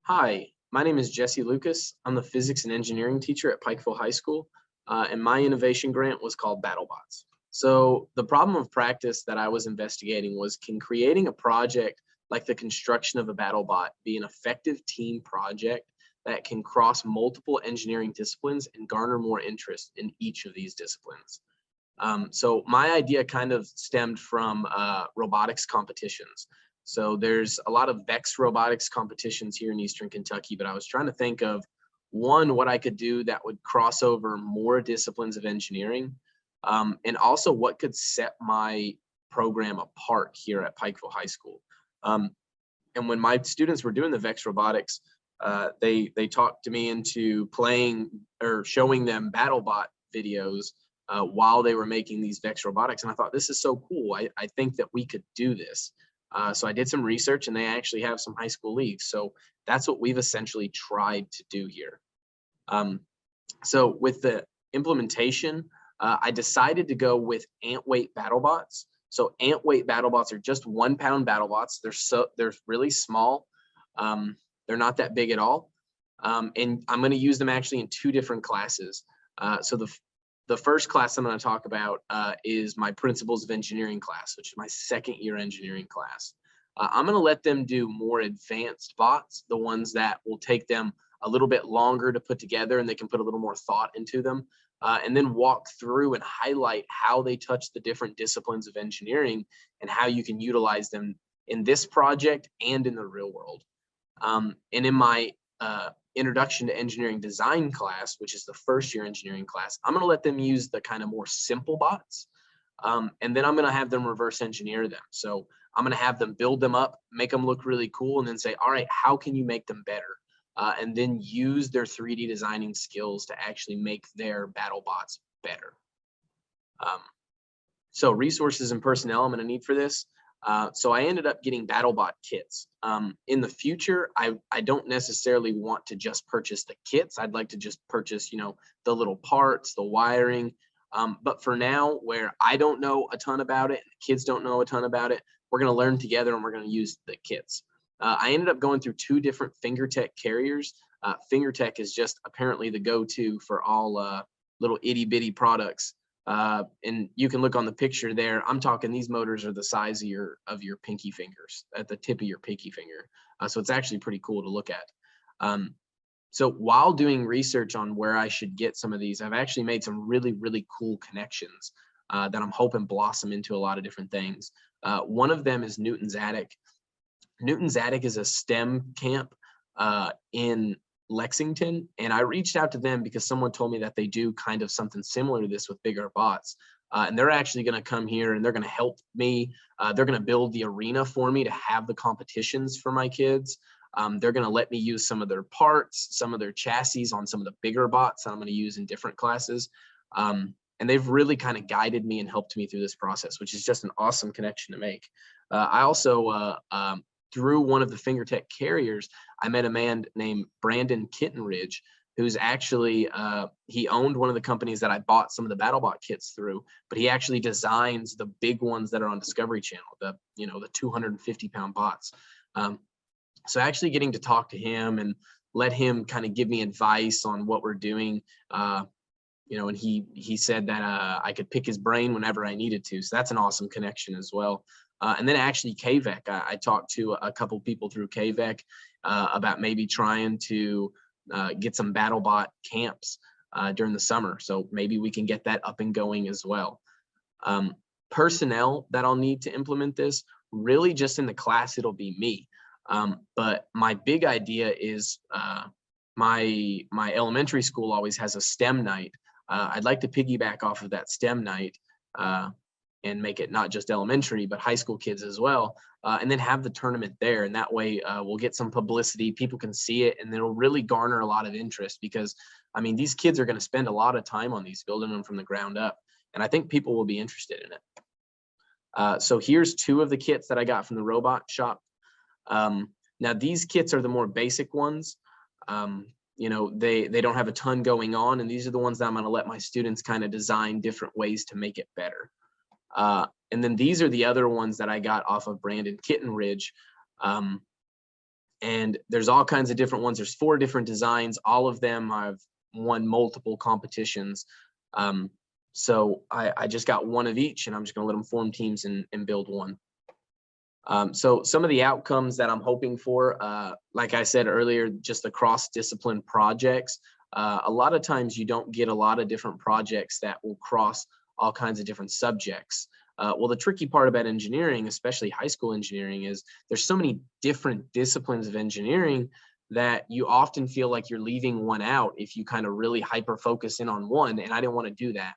Hi, my name is Jesse Lucas. I'm the physics and engineering teacher at Pikeville High School, and my innovation grant was called BattleBots. So the problem of practice that I was investigating was, can creating a project like the construction of a BattleBot be an effective team project that can cross multiple engineering disciplines and garner more interest in each of these disciplines? So my idea kind of stemmed from robotics competitions. So there's a lot of VEX robotics competitions here in Eastern Kentucky, but I was trying to think of one, what I could do that would cross over more disciplines of engineering, and also what could set my program apart here at Pikeville High School. And when my students were doing the VEX robotics, they talked to me into playing or showing them BattleBot videos while they were making these VEX robotics. And I thought, this is so cool. I think that we could do this. So I did some research, and they actually have some high school leagues. So that's what we've essentially tried to do here. So with the implementation, I decided to go with ant weight BattleBots. So ant weight BattleBots are just 1 pound BattleBots. They're really small. They're not that big at all. And I'm going to use them actually in 2 different classes. So the first class I'm going to talk about is my Principles of Engineering class, which is my 2nd year engineering class. I'm going to let them do more advanced bots, the ones that will take them a little bit longer to put together and they can put a little more thought into them, and then walk through and highlight how they touch the different disciplines of engineering and how you can utilize them in this project and in the real world. And in my Introduction to Engineering Design class, which is the 1st year engineering class, I'm going to let them use the kind of more simple bots. And then I'm going to have them reverse engineer them. So I'm going to have them build them up, make them look really cool, and then say, all right, how can you make them better? And then use their 3D designing skills to actually make their battle bots better. So resources and personnel I'm going to need for this. So I ended up getting BattleBot kits. In the future, I don't necessarily want to just purchase the kits. I'd like to just purchase, the little parts, the wiring. But for now, where I don't know a ton about it, and the kids don't know a ton about it, we're going to learn together and we're going to use the kits. I ended up going through 2 different FingerTech carriers. FingerTech is just apparently the go-to for all little itty bitty products. And you can look on the picture there. I'm talking, these motors are the size of your pinky fingers, at the tip of your pinky finger. So it's actually pretty cool to look at. So while doing research on where I should get some of these, I've actually made some really, really cool connections that I'm hoping blossom into a lot of different things. One of them is Newton's Attic. Newton's Attic is a STEM camp in Lexington, and I reached out to them because someone told me that they do kind of something similar to this with bigger bots. And they're actually going to come here and they're going to help me. They're going to build the arena for me to have the competitions for my kids. They're going to let me use some of their parts, some of their chassis on some of the bigger bots that I'm going to use in different classes. And they've really kind of guided me and helped me through this process, which is just an awesome connection to make. I also, through one of the FingerTech carriers, I met a man named Brandon Kittenridge, who's actually, he owned one of the companies that I bought some of the BattleBot kits through, but he actually designs the big ones that are on Discovery Channel, the 250-pound bots. So actually getting to talk to him and let him kind of give me advice on what we're doing, and he said that I could pick his brain whenever I needed to. So that's an awesome connection as well. And then actually KVEC, I talked to a couple people through KVEC about maybe trying to get some BattleBot camps during the summer. So maybe we can get that up and going as well. Personnel that I'll need to implement this, really just in the class, it'll be me. But my big idea is my elementary school always has a STEM night. I'd like to piggyback off of that STEM night and make it not just elementary, but high school kids as well, and then have the tournament there. And that way we'll get some publicity, people can see it, and it'll really garner a lot of interest because, I mean, these kids are going to spend a lot of time on these, building them from the ground up. And I think people will be interested in it. So here's 2 of the kits that I got from the robot shop. Now these kits are the more basic ones. They don't have a ton going on, and these are the ones that I'm going to let my students kind of design different ways to make it better. And then these are the other ones that I got off of Brandon Kittenridge. And there's all kinds of different ones. There's 4 different designs. All of them have won multiple competitions. So I just got one of each, and I'm just going to let them form teams and build one. So some of the outcomes that I'm hoping for, like I said earlier, just the cross-discipline projects. A lot of times you don't get a lot of different projects that will cross all kinds of different subjects. Well, the tricky part about engineering, especially high school engineering, is there's so many different disciplines of engineering that you often feel like you're leaving one out if you kind of really hyper focus in on one, and I didn't want to do that.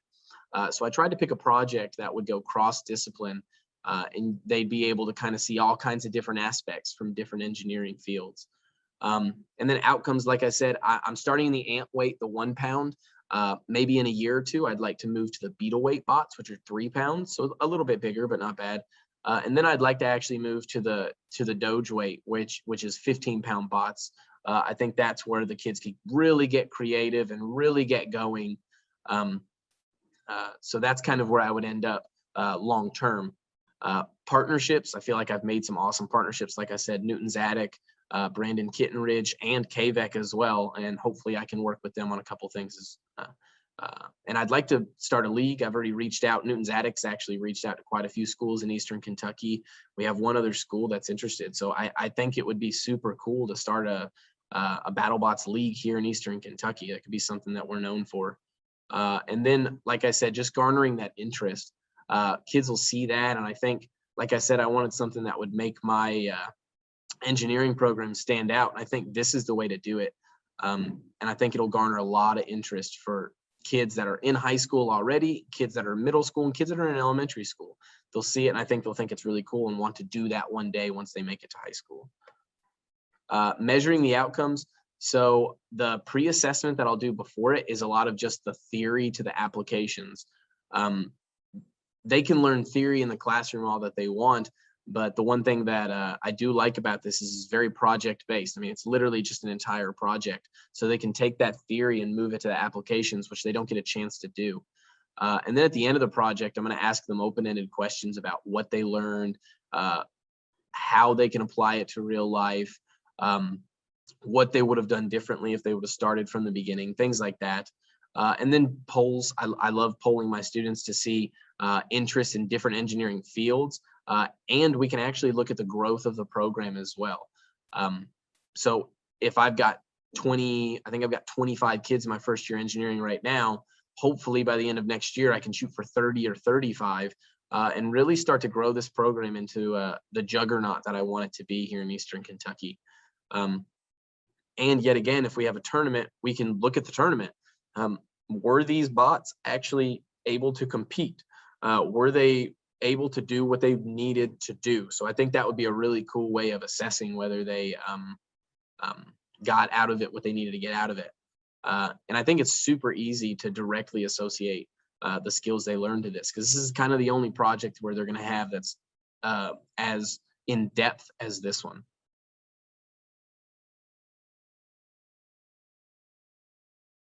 So I tried to pick a project that would go cross-discipline, and they'd be able to kind of see all kinds of different aspects from different engineering fields. And then outcomes, like I said, I'm starting in the ant weight, the 1 pound. Maybe in a year or 2, I'd like to move to the beetle weight bots, which are 3 pounds, so a little bit bigger, but not bad. And then I'd like to actually move to the doge weight, which is 15-pound bots. I think that's where the kids can really get creative and really get going. So that's kind of where I would end up long term. Partnerships, I feel like I've made some awesome partnerships. Like I said, Newton's Attic, Brandon Kittenridge, and KVEC as well. And hopefully I can work with them on a couple things. And I'd like to start a league. I've already reached out. Newton's Attic's actually reached out to quite a few schools in Eastern Kentucky. We have one other school that's interested. So I think it would be super cool to start a BattleBots league here in Eastern Kentucky. That could be something that we're known for. And then, like I said, just garnering that interest. Kids will see that. And I think, like I said, I wanted something that would make my engineering program stand out. And I think this is the way to do it. And I think it'll garner a lot of interest for kids that are in high school already, kids that are in middle school, and kids that are in elementary school. They'll see it, and I think they'll think it's really cool and want to do that one day once they make it to high school. Measuring the outcomes. So the pre-assessment that I'll do before it is a lot of just the theory to the applications. They can learn theory in the classroom all that they want, but the one thing that I do like about this is it's very project-based. I mean, it's literally just an entire project. So they can take that theory and move it to the applications, which they don't get a chance to do. And then at the end of the project, I'm going to ask them open-ended questions about what they learned, how they can apply it to real life, what they would have done differently if they would have started from the beginning, things like that. And then polls. I love polling my students to see interest in different engineering fields. And we can actually look at the growth of the program as well. So if I've got 20, I think I've got 25 kids in my first year engineering right now, hopefully by the end of next year, I can shoot for 30 or 35 and really start to grow this program into the juggernaut that I want it to be here in Eastern Kentucky. And yet again, if we have a tournament, we can look at the tournament. Were these bots actually able to compete? Were they able to do what they needed to do? So I think that would be a really cool way of assessing whether they got out of it what they needed to get out of it. And I think it's super easy to directly associate the skills they learned to this, because this is kind of the only project where they're going to have that's as in depth as this one.